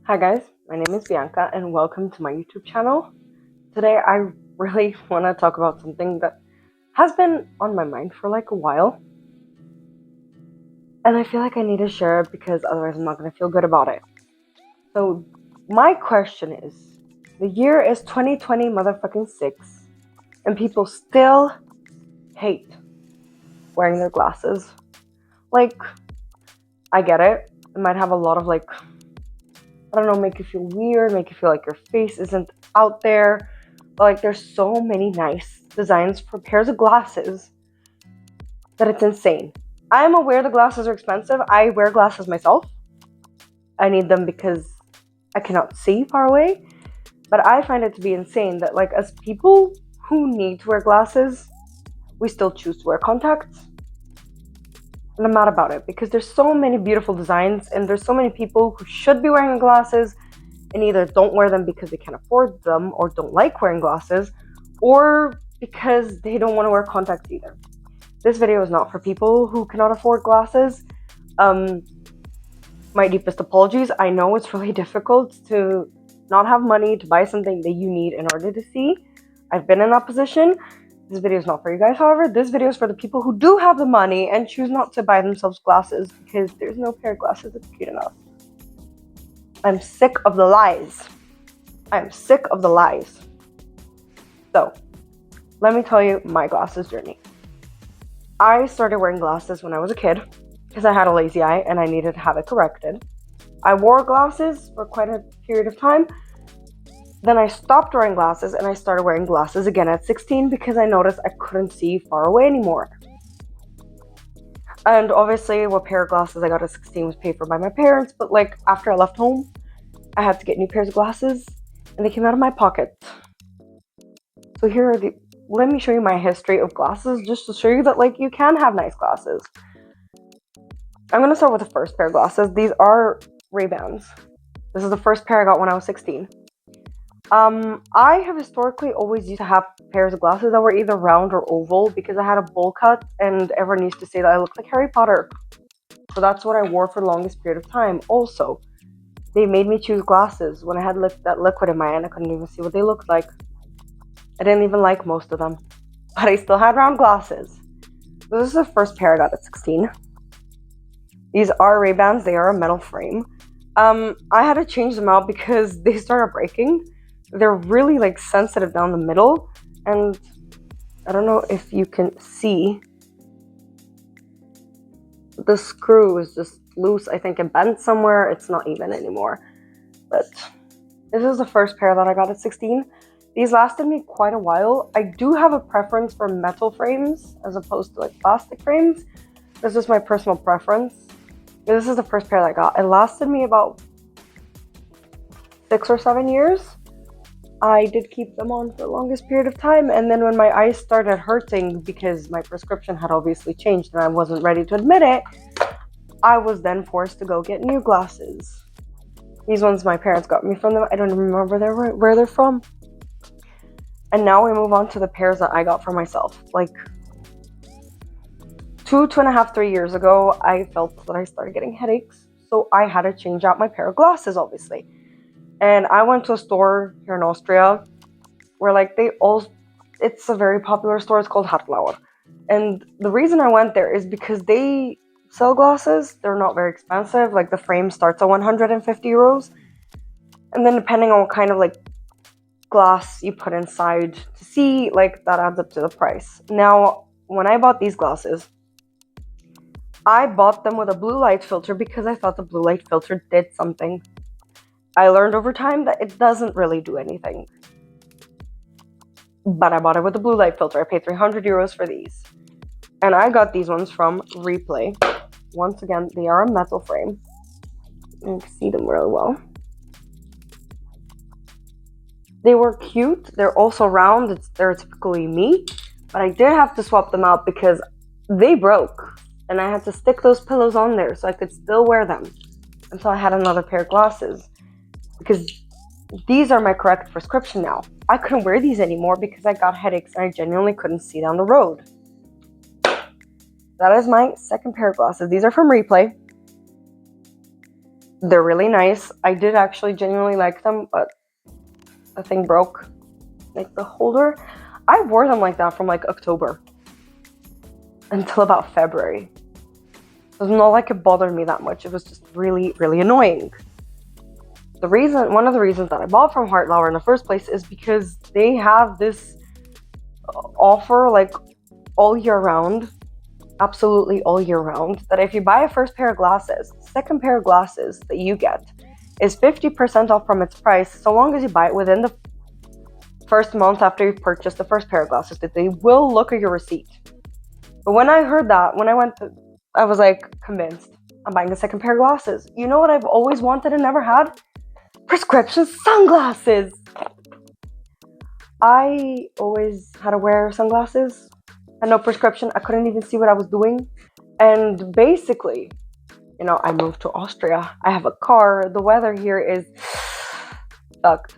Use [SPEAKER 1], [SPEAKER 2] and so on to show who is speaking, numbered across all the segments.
[SPEAKER 1] Hi guys, my name is Bianca and welcome to my YouTube channel. Today I really want to talk about something that has been on my mind for like a while. And I feel like I need to share it because otherwise I'm not going to feel good about it. So my question is, the year is 2020 motherfucking 6 and people still hate wearing their glasses. Like, I get it. It might have a lot of I don't know, make you feel weird, make you feel like your face isn't out there. But like, there's so many nice designs for pairs of glasses that it's insane. I'm aware the glasses are expensive. I wear glasses myself. I need them because I cannot see far away. But I find it to be insane that like as people who need to wear glasses, we still choose to wear contacts. And I'm mad about it because there's so many beautiful designs and there's so many people who should be wearing glasses and either don't wear them because they can't afford them or don't like wearing glasses or because they don't want to wear contacts either. This video is not for people who cannot afford glasses. My deepest apologies. I know it's really difficult to not have money to buy something that you need in order to see. I've been in that position. This video is not for you guys, however. This video is for the people who do have the money and choose not to buy themselves glasses because there's no pair of glasses that's cute enough. I'm sick of the lies. I'm sick of the lies. So, let me tell you my glasses journey. I started wearing glasses when I was a kid because I had a lazy eye and I needed to have it corrected. I wore glasses for quite a period of time. Then I stopped wearing glasses and I started wearing glasses again at 16 because I noticed I couldn't see far away anymore. And obviously, what pair of glasses I got at 16 was paid for by my parents, but like after I left home, I had to get new pairs of glasses and they came out of my pocket. So let me show you my history of glasses just to show you that like you can have nice glasses. I'm going to start with the first pair of glasses. These are Ray-Bans. This is the first pair I got when I was 16. I have historically always used to have pairs of glasses that were either round or oval because I had a bowl cut and everyone used to say that I looked like Harry Potter. So that's what I wore for the longest period of time. Also, they made me choose glasses when I had that liquid in my eye and I couldn't even see what they looked like. I didn't even like most of them, but I still had round glasses. So this is the first pair I got at 16. These are Ray-Bans. They are a metal frame. I had to change them out because they started breaking. They're really like sensitive down the middle, and I don't know if you can see. The screw is just loose. I think it bent somewhere. It's not even anymore. But this is the first pair that I got at 16. These lasted me quite a while. I do have a preference for metal frames as opposed to like plastic frames. This is my personal preference. This is the first pair that I got. It lasted me about 6 or 7 years. I did keep them on for the longest period of time, and then when my eyes started hurting because my prescription had obviously changed and I wasn't ready to admit it, I was then forced to go get new glasses. These ones my parents got me from them. I don't remember where they're from. And now we move on to the pairs that I got for myself. Like 2.5, 3 years ago, I felt that I started getting headaches, so I had to change out my pair of glasses, obviously. And I went to a store here in Austria where like it's a very popular store. It's called Hartlauer. And the reason I went there is because they sell glasses. They're not very expensive. Like the frame starts at 150 euros. And then depending on what kind of like glass you put inside to see, like that adds up to the price. Now, when I bought these glasses, I bought them with a blue light filter because I thought the blue light filter did something. I learned over time that it doesn't really do anything. But I bought it with a blue light filter. I paid 300 euros for these. And I got these ones from Replay. Once again, they are a metal frame. You can see them really well. They were cute. They're also round. They're typically me. But I did have to swap them out because they broke. And I had to stick those pillows on there so I could still wear them until I had another pair of glasses. Because these are my correct prescription now. I couldn't wear these anymore because I got headaches and I genuinely couldn't see down the road. That is my second pair of glasses. These are from Replay. They're really nice. I did actually genuinely like them, but the thing broke. Like the holder, I wore them like that from like October until about February. It was not like it bothered me that much. It was just really, really annoying. One of the reasons that I bought from Hartlauer in the first place is because they have this offer like all year round, absolutely all year round, that if you buy a first pair of glasses, second pair of glasses that you get is 50% off from its price, so long as you buy it within the first month after you've purchased the first pair of glasses, that they will look at your receipt. But when I heard that, I was like convinced. I'm buying a second pair of glasses. You know what I've always wanted and never had? Prescription sunglasses! I always had to wear sunglasses. I had no prescription. I couldn't even see what I was doing. And basically, I moved to Austria. I have a car. The weather here is sucked.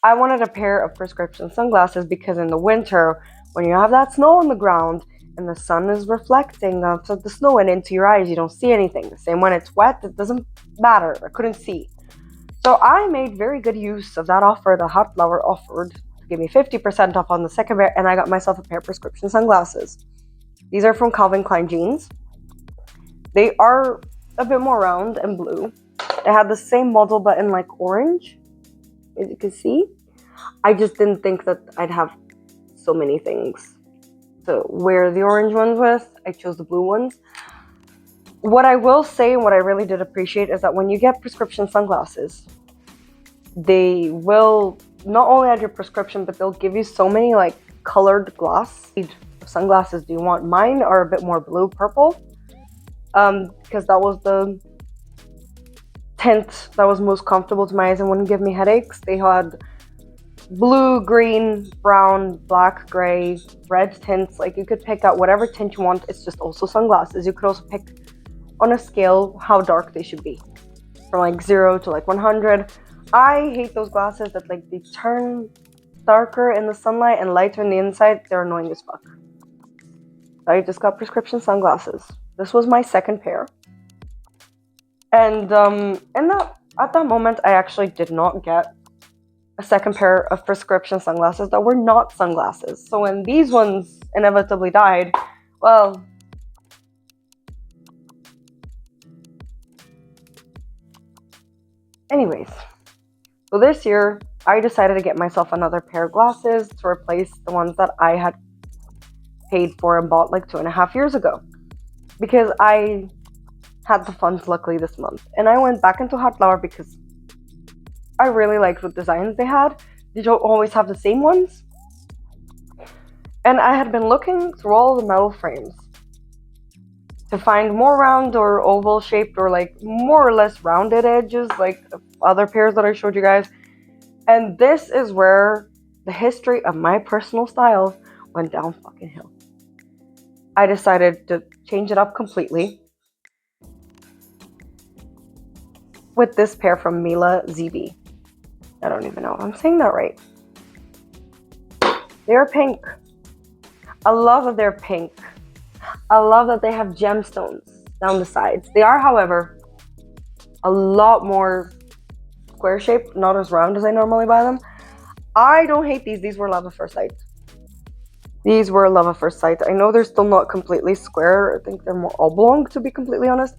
[SPEAKER 1] I wanted a pair of prescription sunglasses because in the winter, when you have that snow on the ground and the sun is reflecting off the snow and into your eyes, you don't see anything. The same when it's wet, it doesn't matter. I couldn't see. So I made very good use of that offer that Hartlauer offered to give me 50% off on the second pair, and I got myself a pair of prescription sunglasses. These are from Calvin Klein Jeans. They are a bit more round and blue. They had the same model but in like orange, as you can see. I just didn't think that I'd have so many things to wear the orange ones with. I chose the blue ones. What I will say, and what I really did appreciate, is that when you get prescription sunglasses, they will not only add your prescription, but they'll give you so many like colored glass sunglasses do you want. Mine are a bit more blue purple, because that was the tint that was most comfortable to my eyes and wouldn't give me headaches. They had blue, green, brown, black, gray, red tints. Like you could pick out whatever tint you want. It's just also sunglasses. You could also pick on a scale how dark they should be, from like 0 to like 100. I hate those glasses that like they turn darker in the sunlight and lighter on the inside. They're annoying as fuck. I just got prescription sunglasses. This was my second pair. And at that moment, I actually did not get a second pair of prescription sunglasses that were not sunglasses. So when these ones inevitably died, well, anyways, so this year, I decided to get myself another pair of glasses to replace the ones that I had paid for and bought like 2.5 years ago. Because I had the funds luckily this month. And I went back into Hartlauer because I really liked what designs they had. They don't always have the same ones. And I had been looking through all the metal frames to find more round or oval shaped or like more or less rounded edges like the other pairs that I showed you guys. And this is where the history of my personal style went down fucking hill. I decided to change it up completely with this pair from Mila ZB. I don't even know if I'm saying that right. They're pink. I love that they're pink. I love that they have gemstones down the sides. They are, however, a lot more square shaped, not as round as I normally buy them. I don't hate these. These were love at first sight. These were love at first sight. I know they're still not completely square. I think they're more oblong, to be completely honest.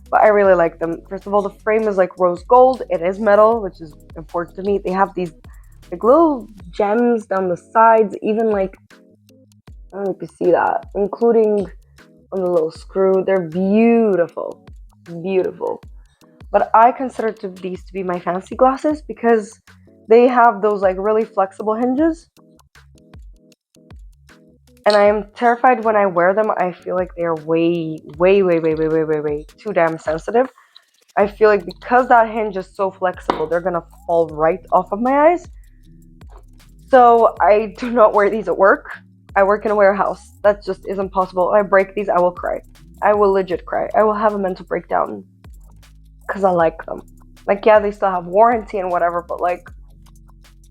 [SPEAKER 1] But I really like them. First of all, the frame is like rose gold. It is metal, which is important to me. They have these like little gems down the sides, even like, I don't know if you see that, including on the little screw. They're beautiful. Beautiful. But I consider these to be my fancy glasses because they have those like really flexible hinges. And I am terrified when I wear them. I feel like they are way too damn sensitive. I feel like because that hinge is so flexible, they're gonna fall right off of my eyes. So I do not wear these at work. I work in a warehouse. That just isn't possible. If I break these, I will cry. I will legit cry. I will have a mental breakdown because I like them. Like, yeah, they still have warranty and whatever, but like,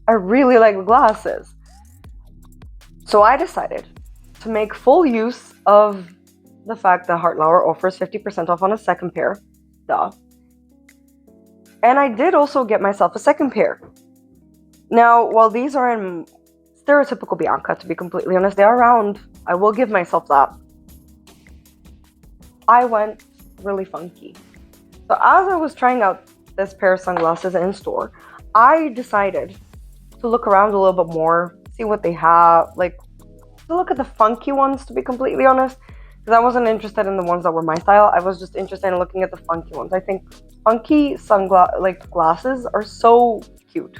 [SPEAKER 1] I really like the glasses. So I decided to make full use of the fact that Hartlauer offers 50% off on a second pair. Duh. And I did also get myself a second pair. Now, while these are in stereotypical Bianca, to be completely honest, they are round. I will give myself that. I went really funky. So as I was trying out this pair of sunglasses in store, I decided to look around a little bit more, see what they have, like to look at the funky ones, to be completely honest, because I wasn't interested in the ones that were my style. I was just interested in looking at the funky ones. I think funky glasses are so cute.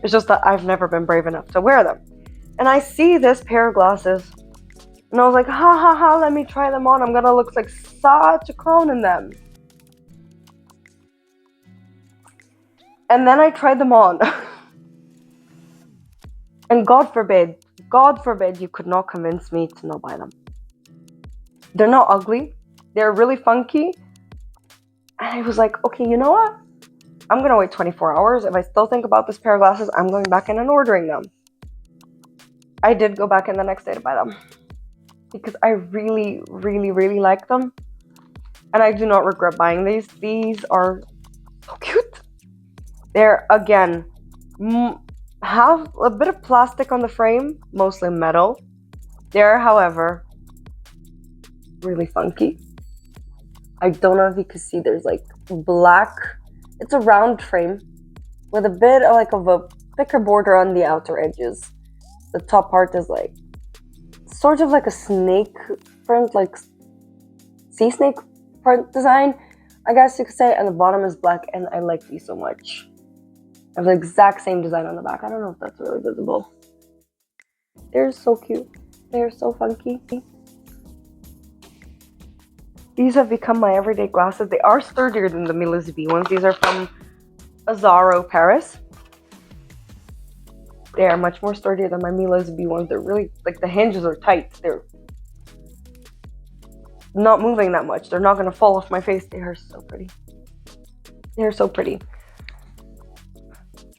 [SPEAKER 1] It's just that I've never been brave enough to wear them. And I see this pair of glasses, and I was like, ha ha ha, let me try them on. I'm gonna look like such a clown in them. And then I tried them on. And God forbid you could not convince me to not buy them. They're not ugly. They're really funky. And I was like, okay, you know what? I'm going to wait 24 hours. If I still think about this pair of glasses, I'm going back in and ordering them. I did go back in the next day to buy them. Because I really, really, really like them. And I do not regret buying these. These are so cute. They're, again, have a bit of plastic on the frame, mostly metal. They're, however, really funky. I don't know if you can see, there's like black. It's a round frame with a bit of like of a thicker border on the outer edges. The top part is like sort of like a snake print, like sea snake print design, I guess you could say, and the bottom is black, and I like these so much. I have the exact same design on the back. I don't know if that's really visible. They're so cute. They're so funky. These have become my everyday glasses. They are sturdier than the Milos B ones. These are from Azaro, Paris. They are much more sturdier than my Milos B ones. They're really, like, the hinges are tight. They're not moving that much. They're not going to fall off my face. They are so pretty. They are so pretty.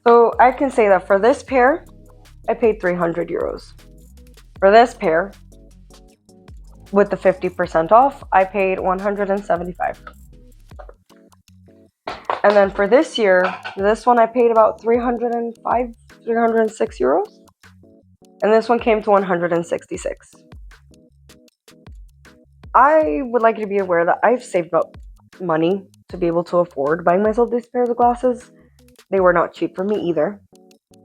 [SPEAKER 1] So I can say that for this pair, I paid 300 euros. For this pair, with the 50% off, I paid 175. And then for this year, this one I paid about 306 euros. And this one came to 166. I would like you to be aware that I've saved up money to be able to afford buying myself these pairs of glasses. They were not cheap for me either.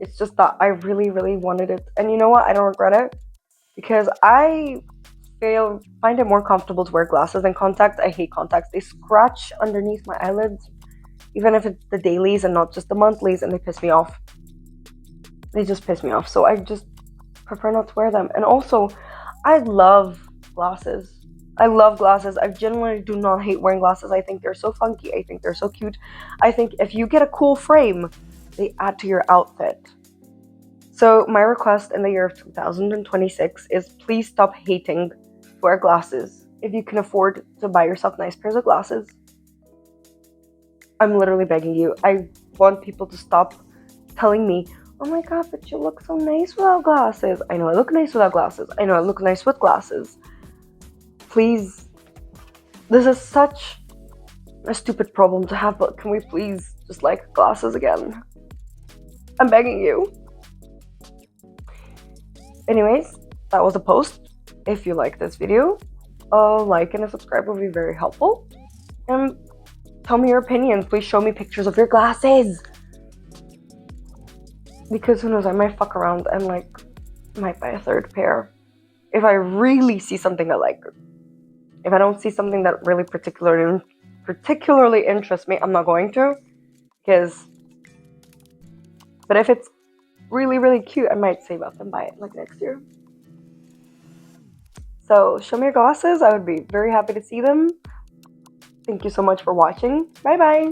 [SPEAKER 1] It's just that I really, really wanted it. And you know what? I don't regret it. Because I find it more comfortable to wear glasses than contacts. I hate contacts. They scratch underneath my eyelids, even if it's the dailies and not just the monthlies, and they piss me off. They just piss me off. So I just prefer not to wear them. And also, I love glasses. I love glasses. I genuinely do not hate wearing glasses. I think they're so funky. I think they're so cute. I think if you get a cool frame, they add to your outfit. So my request in the year of 2026 is please stop hating to wear glasses. If you can afford to buy yourself nice pairs of glasses, I'm literally begging you. I want people to stop telling me, oh my god, but you look so nice without glasses. I know I look nice without glasses. I know I look nice with glasses. Please, this is such a stupid problem to have, but can we please just like glasses again? I'm begging you. Anyways, that was a post. If you like this video, a like and a subscribe would be very helpful. And tell me your opinions. Please show me pictures of your glasses. Because who knows, I might fuck around and like might buy a third pair. If I really see something I like. If I don't see something that really particularly interests me, I'm not going to. But if it's really, really cute, I might save up and buy it like next year. So show me your glasses. I would be very happy to see them. Thank you so much for watching. Bye bye.